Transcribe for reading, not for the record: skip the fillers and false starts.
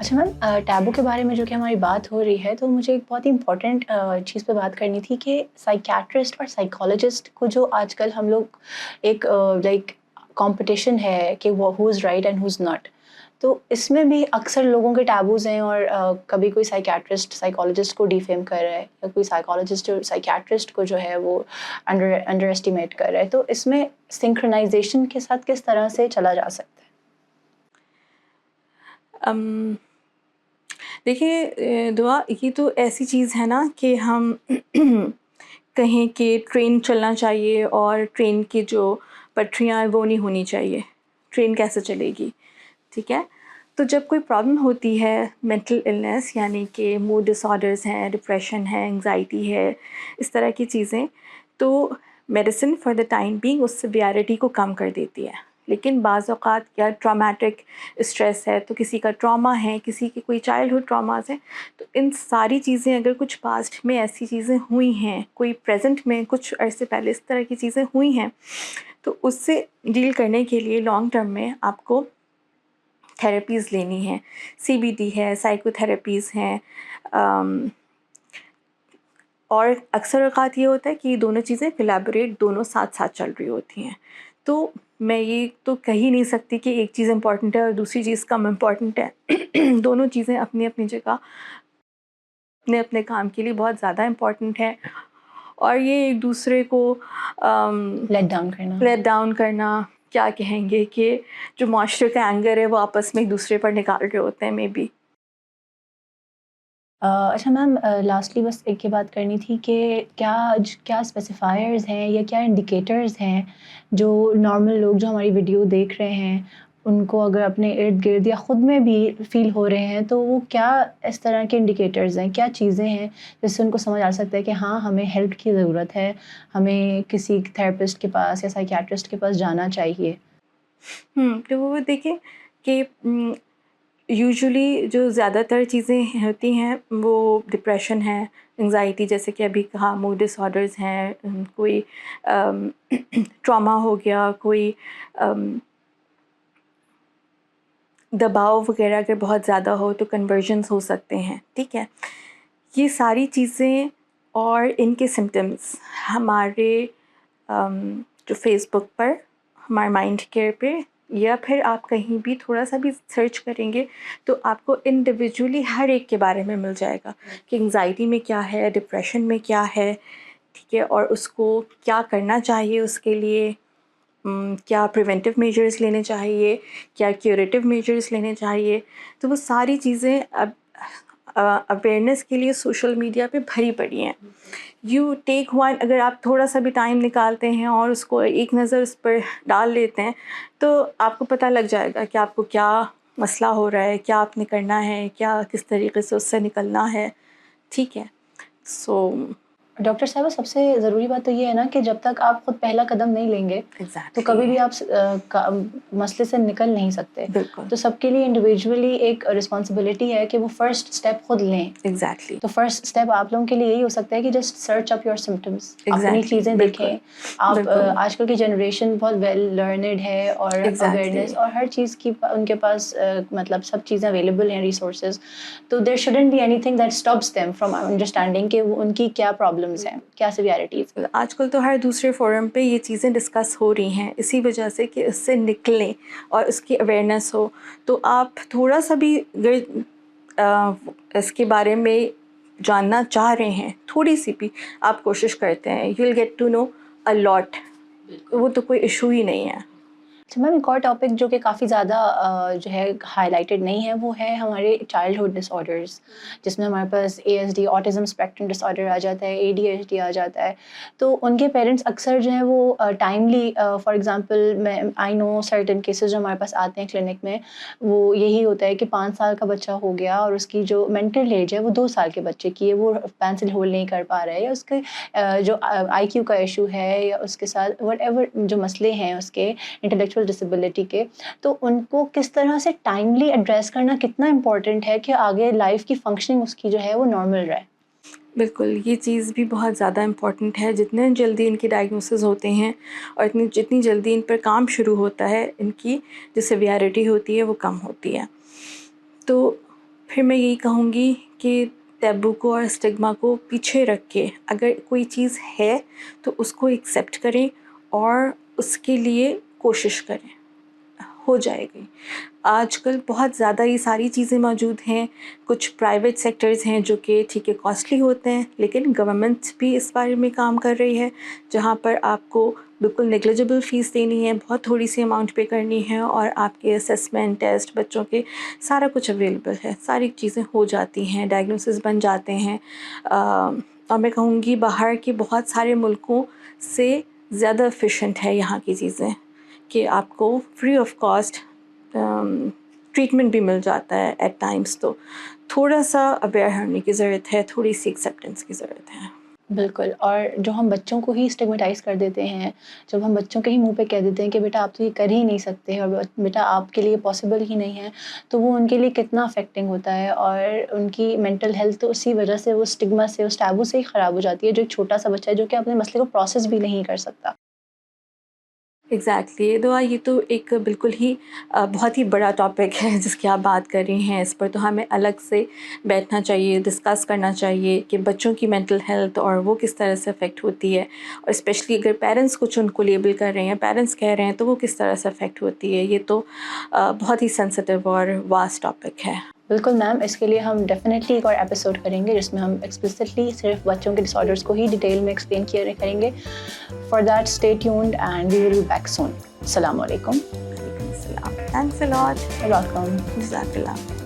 اچھا میم، ٹیبو کے بارے میں جو کہ ہماری بات ہو رہی ہے تو مجھے ایک بہت ہی امپورٹنٹ چیز پہ بات کرنی تھی کہ سائیکیٹرسٹ اور سائیکالوجسٹ کو جو آج کل ہم لوگ ایک لائک کمپٹیشن ہے کہ وہ who is right and who is not, تو اس میں بھی اکثر لوگوں کے ٹیبوز ہیں اور کبھی کوئی سائیکیٹرسٹ سائیکالوجسٹ کو ڈیفیم کر رہا ہے یا کوئی سائیکالوجسٹ سائیکیٹرسٹ کو جو ہے وہ انڈر اسٹیمیٹ کر رہا ہے، تو اس میں سنکرونائزیشن کے ساتھ کس طرح سے چلا جا سکتا ہے؟ دیکھیے دعا، یہ تو ایسی چیز ہے نا کہ ہم کہیں کہ ٹرین چلنا چاہیے اور ٹرین کی جو پٹریاں ہیں وہ نہیں ہونی چاہیے، ٹرین کیسے چلے گی؟ ٹھیک ہے، تو جب کوئی پرابلم ہوتی ہے مینٹل النیس، یعنی کہ موڈ ڈس آرڈرز ہیں، ڈپریشن ہے، انگزائٹی ہے، اس طرح کی چیزیں، تو medicine for the time being اس سیویرٹی کو کم کر دیتی ہے. لیکن بعض اوقات کیا ٹرامیٹک اسٹریس ہے، تو کسی کا ٹراما ہے، کسی کے کوئی چائلڈہڈ ٹراماز ہیں، تو ان ساری چیزیں اگر کچھ پاسٹ میں ایسی چیزیں ہوئی ہیں، کوئی پریزنٹ میں کچھ عرصے پہلے اس طرح کی چیزیں ہوئی ہیں، تو اس سے ڈیل کرنے کے لیے لانگ ٹرم میں آپ کو تھیراپیز لینی ہے. سی بی ٹی ہے، سائیکو تھیراپیز ہیں، اور اکثر اوقات یہ ہوتا ہے کہ یہ دونوں چیزیں کولیبوریٹ، دونوں ساتھ ساتھ چل رہی ہوتی ہیں. تو میں یہ تو کہہ ہی نہیں سکتی کہ ایک چیز امپورٹنٹ ہے اور دوسری چیز کم امپورٹنٹ ہے. دونوں چیزیں اپنی اپنی جگہ اپنے اپنے کام کے لیے بہت زیادہ امپورٹنٹ ہے، اور یہ ایک دوسرے کو لیٹ ڈاؤن کرنا، کیا کہیں گے کہ جو معاشرے کا اینگر ہے وہ آپس میں ایک دوسرے پر نکال رہے ہوتے ہیں مے بی. اچھا میم، لاسٹلی بس ایک یہ بات کرنی تھی کہ کیا اسپیسیفائرز ہیں یا کیا انڈیکیٹرز ہیں جو نارمل لوگ جو ہماری ویڈیو دیکھ رہے ہیں ان کو اگر اپنے ارد گرد یا خود میں بھی فیل ہو رہے ہیں، تو وہ کیا اس طرح کے انڈیکیٹرز ہیں، کیا چیزیں ہیں جس سے ان کو سمجھ آ سکتا ہے کہ ہاں ہمیں ہیلپ کی ضرورت ہے، ہمیں کسی تھراپسٹ کے پاس یا سائیکیٹرسٹ کے پاس جانا چاہیے؟ تو وہ دیکھیں کہ یوزلی جو زیادہ تر چیزیں ہوتی ہیں وہ ڈپریشن ہے، انگزائٹی، جیسے کہ ابھی کہا، موڈ ڈس آرڈرز ہیں، کوئی ٹراما ہو گیا، کوئی دباؤ وغیرہ اگر بہت زیادہ ہو تو کنورژنس ہو سکتے ہیں. ٹھیک ہے، یہ ساری چیزیں اور ان کے سمٹمز ہمارے جو فیس بک پر، ہمارے مائنڈ کیئر پہ، یا پھر آپ کہیں بھی تھوڑا سا بھی سرچ کریں گے تو آپ کو انڈیویجولی ہر ایک کے بارے میں مل جائے گا کہ انگزائٹی میں کیا ہے، ڈپریشن میں کیا ہے. ٹھیک ہے، اور اس کو کیا کرنا چاہیے، اس کے لیے کیا پریونٹیو میجرز لینے چاہیے، کیا کیوریٹیو میجرز لینے چاہیے. تو وہ ساری چیزیں اب اویئرنیس کے لیے سوشل میڈیا پہ بھری پڑی ہیں. یو ٹیک ون، اگر آپ تھوڑا سا بھی ٹائم نکالتے ہیں اور اس کو ایک نظر اس پر ڈال لیتے ہیں تو آپ کو پتہ لگ جائے گا کہ آپ کو کیا مسئلہ ہو رہا ہے، کیا آپ نے کرنا ہے، کیا کس طریقے سے اس سے نکلنا ہے. ٹھیک ہے، سو ڈاکٹر صاحبہ، سب سے ضروری بات تو یہ ہے نا کہ جب تک آپ خود پہلا قدم نہیں لیں گے تو کبھی بھی آپ مسئلے سے نکل نہیں سکتے. بالکل، تو سب کے لیے انڈیویجولی ایک رسپانسبلٹی ہے کہ وہ فرسٹ اسٹیپ خود لیں. ایگزیکٹلی. تو فرسٹ اسٹیپ آپ لوگوں کے لیے یہی ہو سکتا ہے کہ just search up your symptoms, اپنی چیزیں دیکھیں. آپ آج کل کی جنریشن بہت ویل لرنڈ ہے اور اویئرنیس اور ہر چیز کی ان کے پاس مطلب سب چیزیں اویلیبل ہیں، ریسورسز. تو there shouldn't be anything that stops them from understanding کہ ان کی کیا پرابلمس ہیں، کیا سیویرٹیز. آج کل تو ہر دوسرے فورم پہ یہ چیزیں ڈسکس ہو رہی ہیں اسی وجہ سے کہ اس سے نکلیں اور اس کی اویئرنیس ہو. تو آپ تھوڑا سا بھی اس کے بارے میں جاننا چاہ رہے ہیں، تھوڑی سی بھی آپ کوشش کرتے ہیں، you will get to know a lot. وہ تو کوئی ایشو ہی نہیں ہے. اچھا میم، ایک اور ٹاپک جو کہ کافی زیادہ جو ہے ہائی لائٹڈ نہیں ہے وہ ہے ہمارے چائلڈہڈ ڈس آرڈرز، جس میں ہمارے پاس ASD، آٹزم اسپیکٹرم ڈس آرڈر آ جاتا ہے، ADHD آ جاتا ہے. تو ان کے پیرنٹس اکثر جو ہیں وہ ٹائملی، فار ایگزامپل میں آئی نو سرٹن کیسز جو ہمارے پاس آتے ہیں کلینک میں، وہ یہی ہوتا ہے کہ 5 سال کا بچہ ہو گیا اور اس کی جو مینٹل ایج ہے وہ 2 سال کے بچے کی ہے، وہ پینسل ہولڈ نہیں کر پا رہا ہے، یا اس کے جو IQ کا ایشو ہے، یا اس کے ساتھ وٹ ایور جو مسئلے ہیں اس کے انٹلیکچوئل ڈسیبلٹی کے. تو ان کو کس طرح سے ٹائملی ایڈریس کرنا کتنا امپورٹنٹ ہے کہ آگے لائف کی فنکشننگ اس کی جو ہے وہ نارمل رہے. بالکل، یہ چیز بھی بہت زیادہ امپورٹنٹ ہے. جتنے جلدی ان کی ڈائگنوسز ہوتے ہیں اور جتنی جلدی ان پر کام شروع ہوتا ہے، ان کی جو سیویرٹی ہوتی ہے وہ کم ہوتی ہے. تو پھر میں یہی کہوں گی کہ ٹیبو کو اور اسٹگما کو پیچھے رکھ کے اگر کوئی چیز ہے تو اس کو ایکسیپٹ کریں اور اس کے لیے کوشش کریں، ہو جائے گی۔ آج کل بہت زیادہ یہ ساری چیزیں موجود ہیں، کچھ پرائیویٹ سیکٹرز ہیں جو کہ ٹھیک ہے کاسٹلی ہوتے ہیں، لیکن گورنمنٹ بھی اس بارے میں کام کر رہی ہے جہاں پر آپ کو بالکل نیگلیجبل فیس دینی ہے، بہت تھوڑی سی اماؤنٹ پے کرنی ہے اور آپ کے اسیسمنٹ ٹیسٹ بچوں کے سارا کچھ اویلیبل ہے، ساری چیزیں ہو جاتی ہیں، ڈائگنوسس بن جاتے ہیں۔ اور میں کہوں گی باہر کے بہت سارے ملکوں سے زیادہ ایفیشینٹ ہے یہاں کی چیزیں کہ آپ کو فری آف کاسٹ ٹریٹمنٹ بھی مل جاتا ہے ایٹ ٹائمس۔ تو تھوڑا سا اویئر ہونے کی ضرورت ہے، تھوڑی سی ایکسیپٹنس کی ضرورت ہے۔ بالکل، اور جو ہم بچوں کو ہی اسٹگمیٹائز کر دیتے ہیں، جب ہم بچوں کے ہی منہ پہ کہہ دیتے ہیں کہ بیٹا آپ تو یہ کر ہی نہیں سکتے اور بیٹا آپ کے لیے پاسبل ہی نہیں ہے، تو وہ ان کے لیے کتنا افیکٹنگ ہوتا ہے، اور ان کی مینٹل ہیلتھ تو اسی وجہ سے وہ اسٹگما سے، اس ٹیبو سے ہی خراب ہو جاتی ہے، جو ایک چھوٹا سا بچہ ہے جو کہ اپنے مسئلے کو پروسیس بھی نہیں کر سکتا۔ ایگزیکٹلی، دعا یہ تو ایک بالکل ہی بہت ہی بڑا ٹاپک ہے جس کی آپ بات کر رہی ہیں۔ اس پر تو ہمیں الگ سے بیٹھنا چاہیے، ڈسکس کرنا چاہیے کہ بچوں کی مینٹل ہیلتھ اور وہ کس طرح سے افیکٹ ہوتی ہے، اور اسپیشلی اگر پیرنٹس کچھ ان کو لیبل کر رہے ہیں، پیرنٹس کہہ رہے ہیں تو وہ کس طرح سے افیکٹ ہوتی ہے۔ یہ تو بہت ہی سینسٹیو اور واسٹ ٹاپک ہے۔ بالکل میم، اس کے لیے ہم ڈیفینیٹلی ایک اور ایپیسوڈ کریں گے جس میں ہم ایکسپلسٹلی صرف بچوں کے ڈس آرڈرس کو ہی ڈیٹیل میں ایکسپلین کریں گے۔ For that stay tuned and we will be back soon. السلام علیکم۔ وعلیکم السلام، تھینکس اے لاٹ، ویلکم۔ جزاک اللہ۔